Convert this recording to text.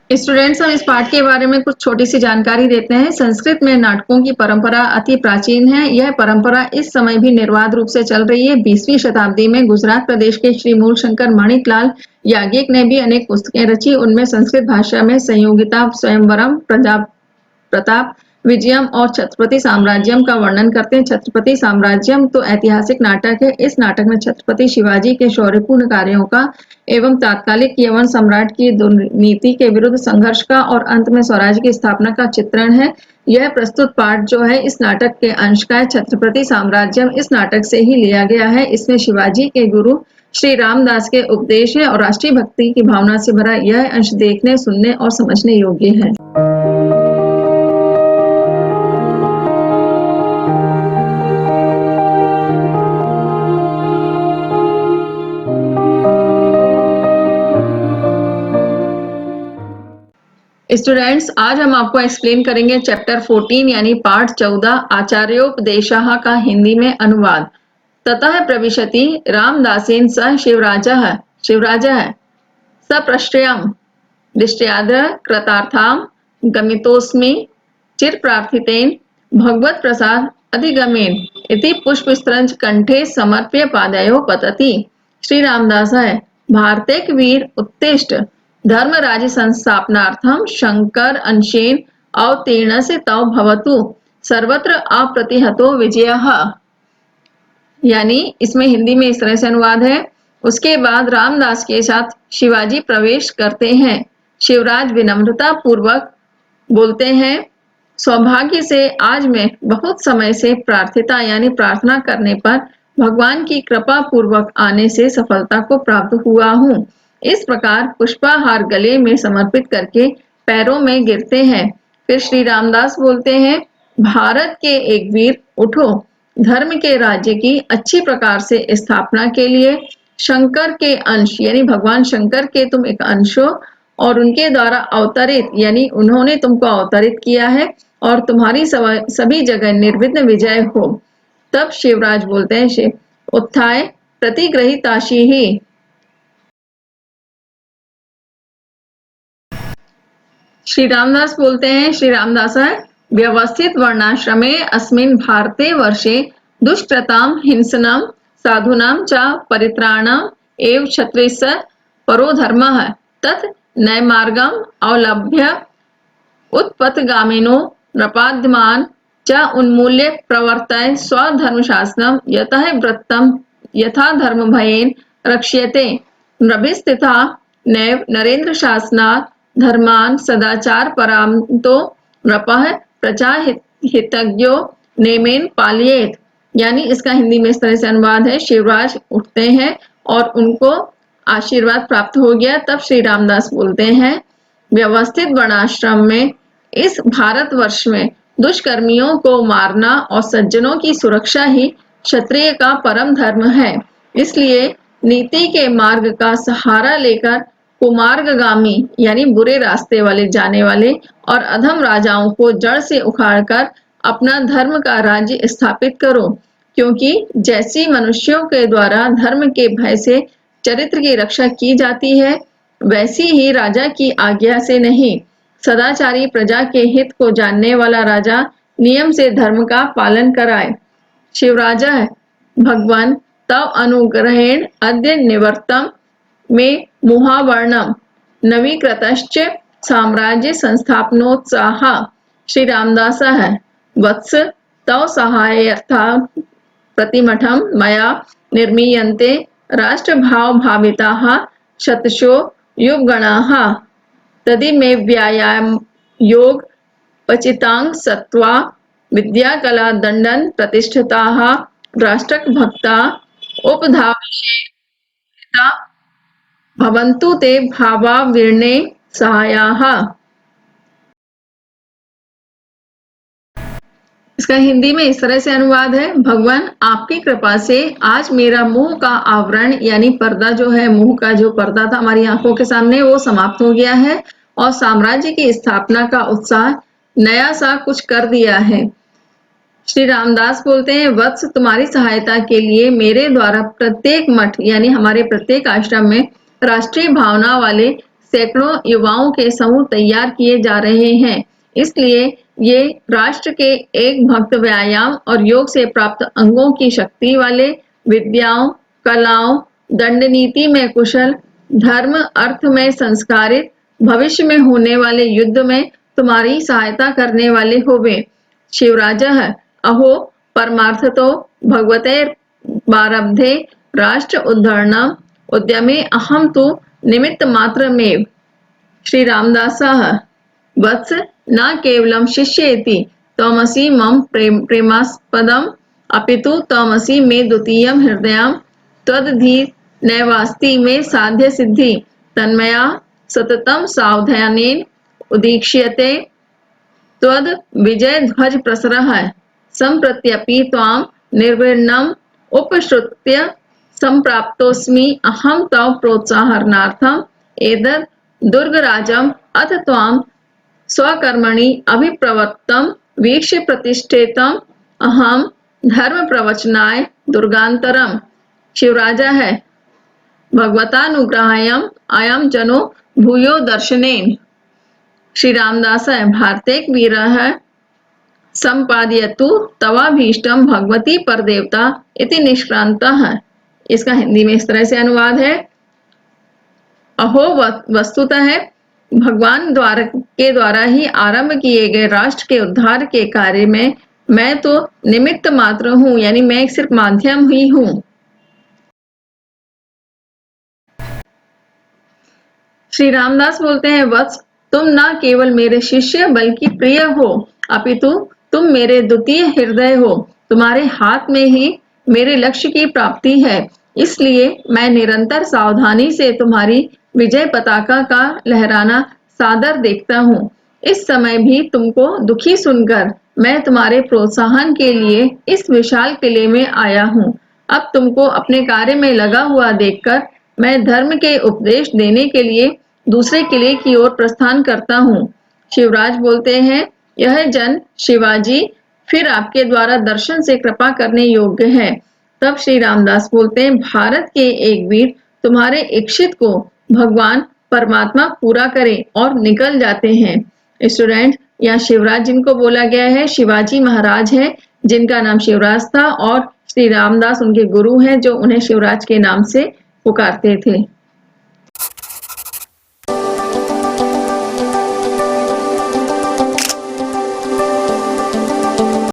Students, हम इस पाठ के बारे में कुछ छोटी सी जानकारी देते हैं। संस्कृत में नाटकों की परंपरा अति प्राचीन है। यह परंपरा इस समय भी निर्बाध रूप से चल रही है। 20वीं शताब्दी में गुजरात प्रदेश के श्री मूलशंकर माणिकलाल याज्ञिक ने भी अनेक पुस्तकें रची। उनमें संस्कृत भाषा में संयोगिता, स्वयंवरम, प्रताप, विजयम और छत्रपति साम्राज्यम का वर्णन करते हैं। छत्रपति साम्राज्यम तो ऐतिहासिक नाटक है। इस नाटक में छत्रपति शिवाजी के शौर्यपूर्ण कार्यों का एवं तात्कालिक यवन सम्राट की दुर्नीति के विरुद्ध संघर्ष का और अंत में स्वराज्य की स्थापना का चित्रण है। यह प्रस्तुत पाठ जो है इस नाटक के अंश का है। छत्रपति साम्राज्यम इस नाटक से ही लिया गया है। इसमें शिवाजी के गुरु श्री रामदास के उपदेश है और राष्ट्रीय भक्ति की भावना से भरा यह अंश देखने, सुनने और समझने योग्य है। स्टूडेंट्स, आज हम आपको एक्सप्लेन करेंगे चैप्टर 14 यानी पाठ 14 आचार्योपदेशः का हिंदी में अनुवाद। ततः प्रविशति रामदासेन स शिवराजः सप्रश्रयम् दृष्ट्याद्र कृतार्थां गमितोऽस्मि चिरप्रार्थितेन भगवत प्रसाद अधिगमेन इति पुष्पस्तंज कंठे समर्प्य पादयो पतति। श्री रामदास है भारतेक वीर उत्तिष्ठ धर्म राज्य संस्थापनार्थम शंकर अंशेन अवतीर्ण से तव भवतु सर्वत्र अप्रतिहतो विजयः। यानी इसमें हिंदी में इस तरह से अनुवाद है। उसके बाद रामदास के साथ शिवाजी प्रवेश करते हैं। शिवराज विनम्रता पूर्वक बोलते हैं, सौभाग्य से आज मैं बहुत समय से प्रार्थिता यानी प्रार्थना करने पर भगवान की कृपा पूर्वक आने से सफलता को प्राप्त हुआ हूँ। इस प्रकार पुष्पाहार गले में समर्पित करके पैरों में गिरते हैं। फिर श्री रामदास बोलते हैं, भारत के एक वीर उठो, धर्म के राज्य की अच्छी प्रकार से स्थापना के लिए शंकर के अंश यानी भगवान शंकर के तुम एक अंश हो और उनके द्वारा अवतरित यानी उन्होंने तुमको अवतरित किया है और तुम्हारी सभी जगह निर्विघ्न विजय हो। तब शिवराज बोलते हैं, शिव उत्थाय प्रतिग्रहिताशी ही। श्री रामदास बोलते हैं, श्री रामदास व्यवस्थित वर्णाश्रमे अस्मिन् भारते वर्षे दुष्कृतां हिंसनम साधूनां च परित्राणम एव क्षत्रियस्स परो धर्मः तत् नैमार्गम अवलंभ्य उत्पथगामिनो नृपाद्यमान च उन्मूल्य प्रवर्तय स्वधर्मशास्त्रम यतः वृत्तम यथा धर्म भयेन रक्ष्यते नृभिस्थिता नैव नरेंद्र शासनात् धर्मान सदाचार परांतो नृपः प्रजा हितज्ञो नेमेन पालयेत। यानी इसका हिंदी में इस तरह से अनुवाद है, शिवराज उठते हैं और उनको आशीर्वाद प्राप्त हो गया। तब श्री रामदास बोलते हैं, व्यवस्थित वर्णाश्रम में इस भारतवर्ष में दुष्कर्मियों को मारना और सज्जनों की सुरक्षा ही क्षत्रिय का परम धर्म है। इसलिए नीति के मार्ग का सहारा लेकर कुमार्गगामी यानी बुरे रास्ते वाले जाने वाले और अधम राजाओं को जड़ से उखाड़कर अपना धर्म का राज्य स्थापित करो, क्योंकि जैसी मनुष्यों के द्वारा धर्म के भय से चरित्र की रक्षा की जाती है, वैसी ही राजा की आज्ञा से नहीं। सदाचारी प्रजा के हित को जानने वाला राजा नियम से धर्म का पालन कराए। शिवराजा भगवान तव अनुग्रहेण अद्य निवर्तम में मुहावर्णम नवीकृतश्च साम्राज्य संस्थापनोत्साह। श्री रामदास वत्स तव सहायर्था प्रतिमठम मया निर्मीयन्ते राष्ट्रभाव भाविताः शतशो युगगणाः तदि में व्यायाम योग पचितांग सत्वा विद्या कला दंडन प्रतिष्ठिताः राष्ट्रक भक्ता उपधाविता भवन्तु ते भावाविर्णे सहायाः। इसका हिंदी में इस तरह से अनुवाद है, भगवान आपकी कृपा से आज मेरा मुंह का आवरण यानी पर्दा जो है, मुंह का जो पर्दा था हमारी आंखों के सामने वो समाप्त हो गया है और साम्राज्य की स्थापना का उत्साह नया सा कुछ कर दिया है। श्री रामदास बोलते हैं, वत्स तुम्हारी सहायता के लिए मेरे द्वारा प्रत्येक मठ यानी हमारे प्रत्येक आश्रम में राष्ट्रीय भावना वाले सैकड़ों युवाओं के समूह तैयार किए जा रहे हैं। इसलिए ये राष्ट्र के एक भक्त व्यायाम और योग से प्राप्त अंगों की शक्ति वाले, विद्याओं, कलाओं, दंड नीति में कुशल, धर्म अर्थ में संस्कारित, भविष्य में होने वाले युद्ध में तुम्हारी सहायता करने वाले होवे। शिवराजः अहो परमार्थतो भगवतेर्बारब्धे राष्ट्र उद्धरणम् उद्यमे अहं तु निमित्त मात्रमेव। श्री रामदासः वत्स न केवलं शिष्येति त्वमसि मम प्रेमास्पदम् अपितु त्वमसि मे द्वितीयं हृदयं त्वदधि नैवास्ति मे साध्य सिद्धि तन्मया सततं सावधानेन उदीक्ष्यते त्वद् विजय ध्वज प्रसरः सम्प्रत्यपि त्वां निर्विण्णम् उपश्रुत्य सम्प्राप्तोऽस्मि अहं तव प्रोत्साहनार्थम् एतद् दुर्गराजम् अथ त्वां स्वकर्मणि अभिप्रवृत्तं वीक्ष्य प्रतिष्ठितम् अहं धर्म प्रवचनाय दुर्गान्तरम्। शिवराजः भगवतानुग्रहाय अयं जनो भूयो दर्शनेन। श्री रामदास भारतेक वीरः संपादयतु तवाभीष्टं भगवती परदेवता इति निष्क्रांतः। इसका हिंदी में इस तरह से अनुवाद है, अहो वस्तुतः भगवान के द्वारा ही आरंभ किए गए राष्ट्र के उद्धार के कार्य में मैं तो निमित्त मात्र हूँ, यानी मैं सिर्फ माध्यम ही हूँ। श्री रामदास बोलते हैं, वत्स तुम न केवल मेरे शिष्य बल्कि प्रिय हो, अपितु तुम मेरे द्वितीय हृदय हो। तुम्हारे हाथ में ही मेरे लक्ष्य की प्राप्ति है। इसलिए मैं निरंतर सावधानी से तुम्हारी विजय पताका का लहराना सादर देखता हूँ। इस समय भी तुमको दुखी सुनकर मैं तुम्हारे प्रोत्साहन के लिए इस विशाल किले में आया हूँ। अब तुमको अपने कार्य में लगा हुआ देखकर मैं धर्म के उपदेश देने के लिए दूसरे किले की ओर प्रस्थान करता हूँ। शिवराज बोलते हैं, यह जन शिवाजी फिर आपके द्वारा दर्शन से कृपा करने योग्य है। तब श्री रामदास बोलते हैं, भारत के एक वीर तुम्हारे इच्छित को भगवान परमात्मा पूरा करे और निकल जाते हैं। स्टूडेंट, यहाँ शिवराज जिनको बोला गया है शिवाजी महाराज हैं, जिनका नाम शिवराज था, और श्री रामदास उनके गुरु हैं जो उन्हें शिवराज के नाम से पुकारते थे।